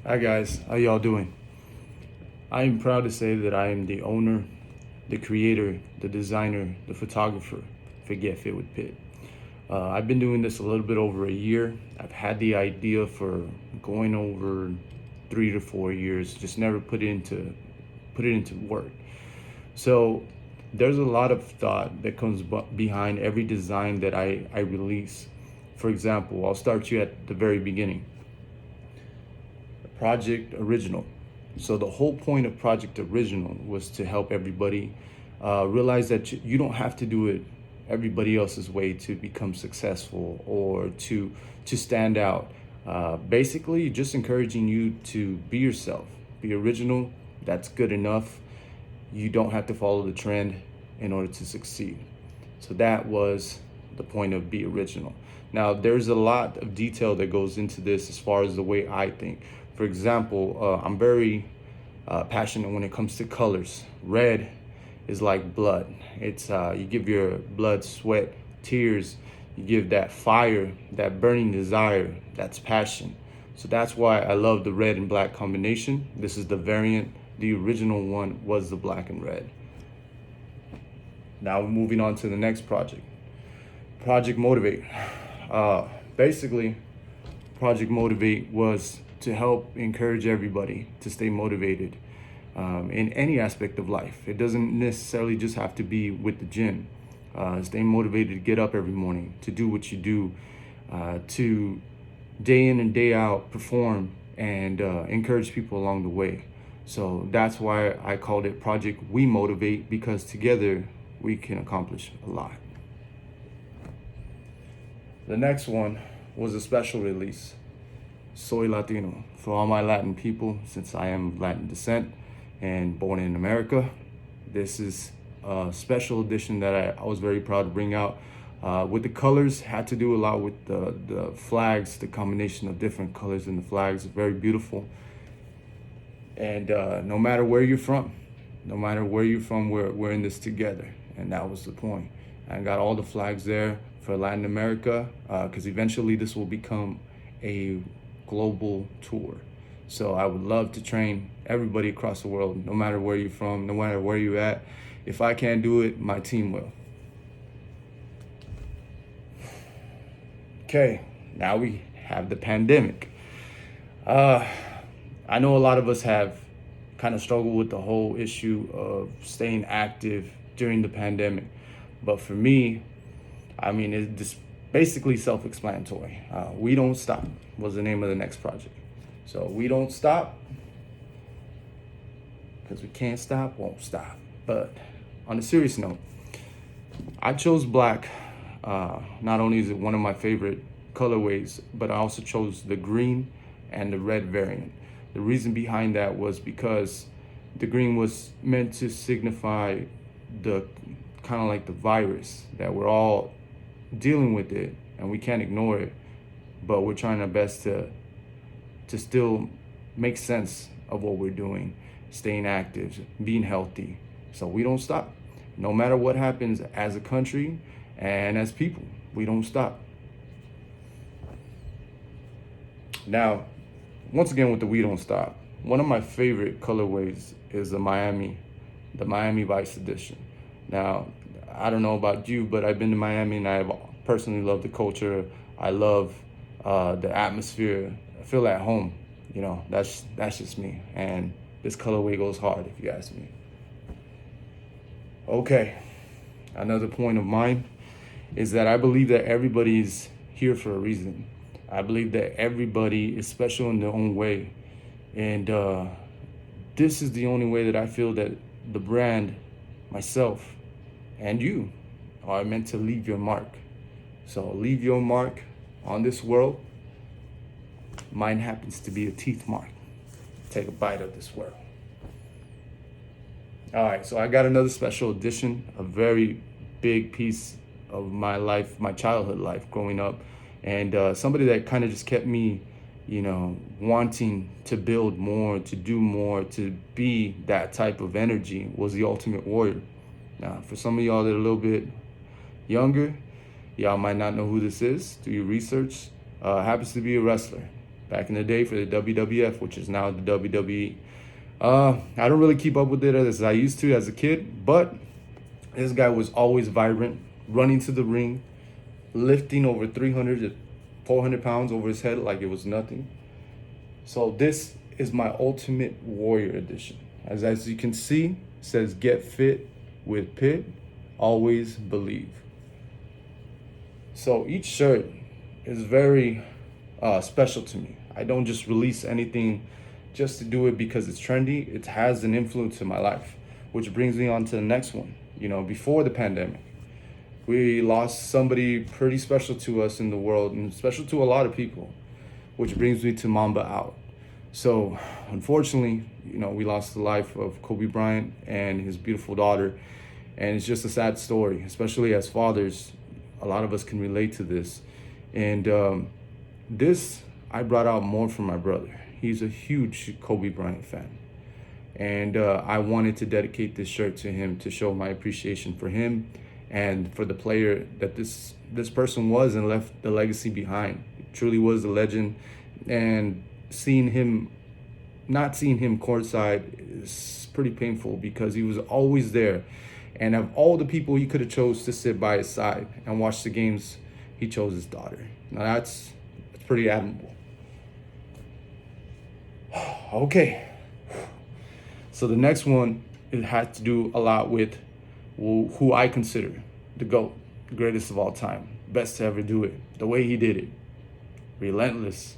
Hi guys, how y'all doing? I am proud to say that I am the owner, the creator, the designer, the photographer for GFWP. I've been doing this a little bit over a year. I've had the idea for going over 3 to 4 years, just never put it into work. So there's a lot of thought that comes behind every design that I release. For example, I'll start you at the very beginning. Project Original. So the whole point of Project Original was to help everybody realize that you don't have to do it everybody else's way to become successful or to stand out. Basically, just encouraging you to be yourself, be original. That's good enough. You don't have to follow the trend in order to succeed. So that was the point of Be Original. Now, there's a lot of detail that goes into this as far as the way I think. For example, I'm very passionate when it comes to colors. Red is like blood. It's you give your blood, sweat, tears. You give that fire, that burning desire. That's passion. So that's why I love the red and black combination. This is the variant. The original one was the black and red. Now moving on to the next project. Project Motivate. Basically, Project Motivate was to help encourage everybody to stay motivated in any aspect of life. It doesn't necessarily just have to be with the gym. Stay motivated to get up every morning, to do what you do, to day in and day out perform and encourage people along the way. So that's why I called it Project We Motivate, because together we can accomplish a lot. The next one was a special release, Soy Latino, for all my Latin people, since I am of Latin descent and born in America. This is a special edition that I was very proud to bring out. With the colors, had to do a lot with the flags, the combination of different colors in the flags, very beautiful. And no matter where you're from, we're in this together. And that was the point. I got all the flags there for Latin America, because eventually this will become a global tour. So I would love to train everybody across the world, no matter where you're from, no matter where you're at. If I can't do it, my team will. Okay, now we have the pandemic. I know a lot of us have kind of struggled with the whole issue of staying active during the pandemic. But for me, I mean, it's basically self-explanatory. We Don't Stop was the name of the next project. So we don't stop because we can't stop, won't stop. But on a serious note, I chose black. Not only is it one of my favorite colorways, but I also chose the green and the red variant. The reason behind that was because the green was meant to signify the kind of like the virus that we're all dealing with it and we can't ignore it, but we're trying our best to still make sense of what we're doing, staying active, being healthy. So we don't stop. No matter what happens as a country and as people, we don't stop. Now, once again with the We Don't Stop, one of my favorite colorways is the Miami Vice edition. Now, I don't know about you, but I've been to Miami and I've personally loved the culture. I love the atmosphere. I feel at home. You know, that's just me. And this colorway goes hard, if you ask me. Okay, another point of mine is that I believe that everybody's here for a reason. I believe that everybody is special in their own way. And this is the only way that I feel that the brand, myself, and you are meant to leave your mark. So leave your mark on this world. Mine happens to be a teeth mark. Take a bite of this world. All right, so I got another special edition, a very big piece of my life, my childhood life growing up. And somebody that kind of just kept me, you know, wanting to build more, to do more, to be that type of energy was the Ultimate Warrior. Now, for some of y'all that are a little bit younger, y'all might not know who this is. Do your research. Happens to be a wrestler. back in the day for the WWF, which is now the WWE. I don't really keep up with it as I used to as a kid, but this guy was always vibrant, running to the ring, lifting over 300 to 400 pounds over his head like it was nothing. So this is my Ultimate Warrior edition. As you can see, it says get fit with Pitt, always believe. So each shirt is very special to me. I don't just release anything just to do it because it's trendy. It has an influence in my life, which brings me on to the next one. You know, before the pandemic, we lost somebody pretty special to us in the world and special to a lot of people, which brings me to Mamba Out. So unfortunately, you know, we lost the life of Kobe Bryant and his beautiful daughter. And it's just a sad story, especially as fathers. A lot of us can relate to this. And this, I brought out more from my brother. He's a huge Kobe Bryant fan. And I wanted to dedicate this shirt to him to show my appreciation for him and for the player that this person was and left the legacy behind. It truly was a legend. And not seeing him courtside is pretty painful because he was always there. And of all the people he could have chose to sit by his side and watch the games, he chose his daughter. Now that's pretty admirable. Okay. So the next one, it had to do a lot with who I consider the GOAT, the greatest of all time, best to ever do it, the way he did it, relentless,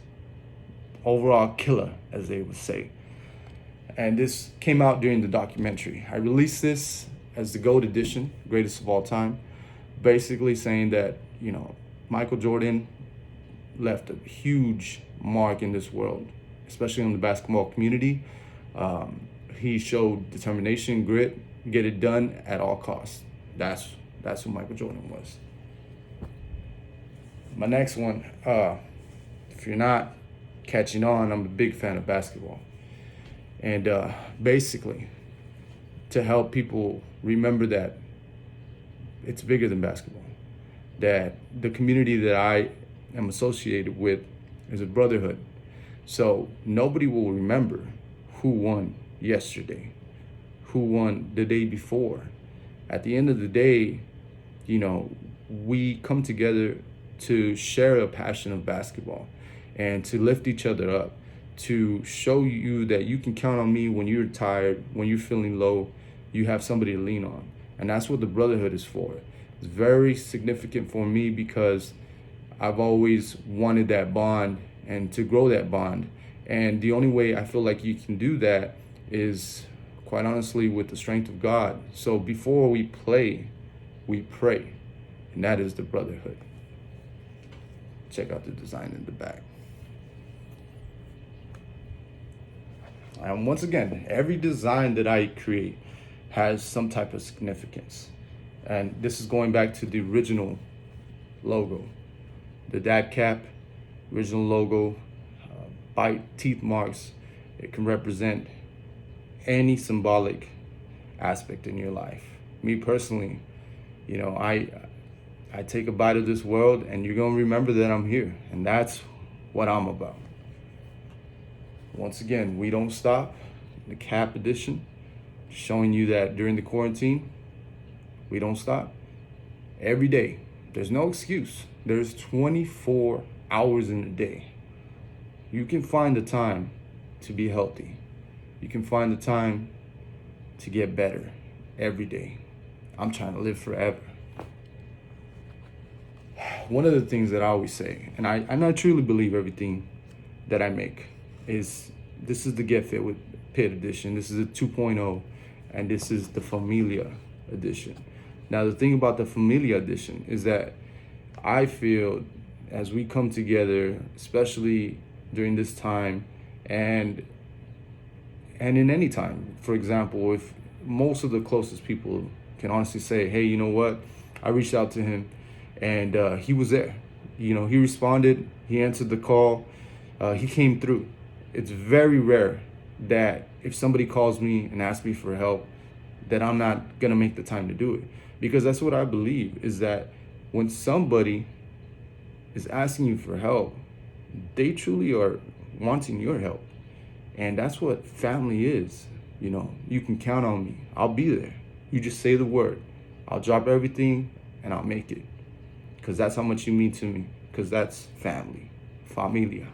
overall killer, as they would say. And this came out during the documentary. I released this as the GOAT edition, greatest of all time, basically saying that, you know, Michael Jordan left a huge mark in this world, especially in the basketball community. He showed determination, grit, get it done at all costs. That's who Michael Jordan was. My next one, if you're not catching on, I'm a big fan of basketball. And basically, to help people remember that it's bigger than basketball, that the community that I am associated with is a brotherhood. So nobody will remember who won yesterday, who won the day before. At the end of the day, you know, we come together to share a passion of basketball and to lift each other up, to show you that you can count on me when you're tired, when you're feeling low, you have somebody to lean on. And that's what the brotherhood is for. It's very significant for me because I've always wanted that bond and to grow that bond. And the only way I feel like you can do that is, quite honestly, with the strength of God. So before we play, we pray. And that is the brotherhood. Check out the design in the back. And once again, every design that I create has some type of significance. And this is going back to the original logo. The dad cap, original logo, bite, teeth marks. It can represent any symbolic aspect in your life. Me personally, you know, I take a bite of this world and you're gonna remember that I'm here. And that's what I'm about. Once again, we don't stop. The cap edition, showing you that during the quarantine, we don't stop. Every day, there's no excuse. There's 24 hours in a day. You can find the time to be healthy. You can find the time to get better every day. I'm trying to live forever. One of the things that I always say, and I truly believe everything that I make, is this is the Get Fit with Pitt edition. This is a 2.0, and this is the Familia edition. Now, the thing about the Familia edition is that I feel as we come together, especially during this time and in any time, for example, if most of the closest people can honestly say, hey, you know what? I reached out to him and he was there. You know, he responded, he answered the call, he came through. It's very rare that if somebody calls me and asks me for help, that I'm not gonna make the time to do it. Because that's what I believe, is that when somebody is asking you for help, they truly are wanting your help. And that's what family is. You know, you can count on me. I'll be there. You just say the word. I'll drop everything and I'll make it. Because that's how much you mean to me. Because that's family. Familia.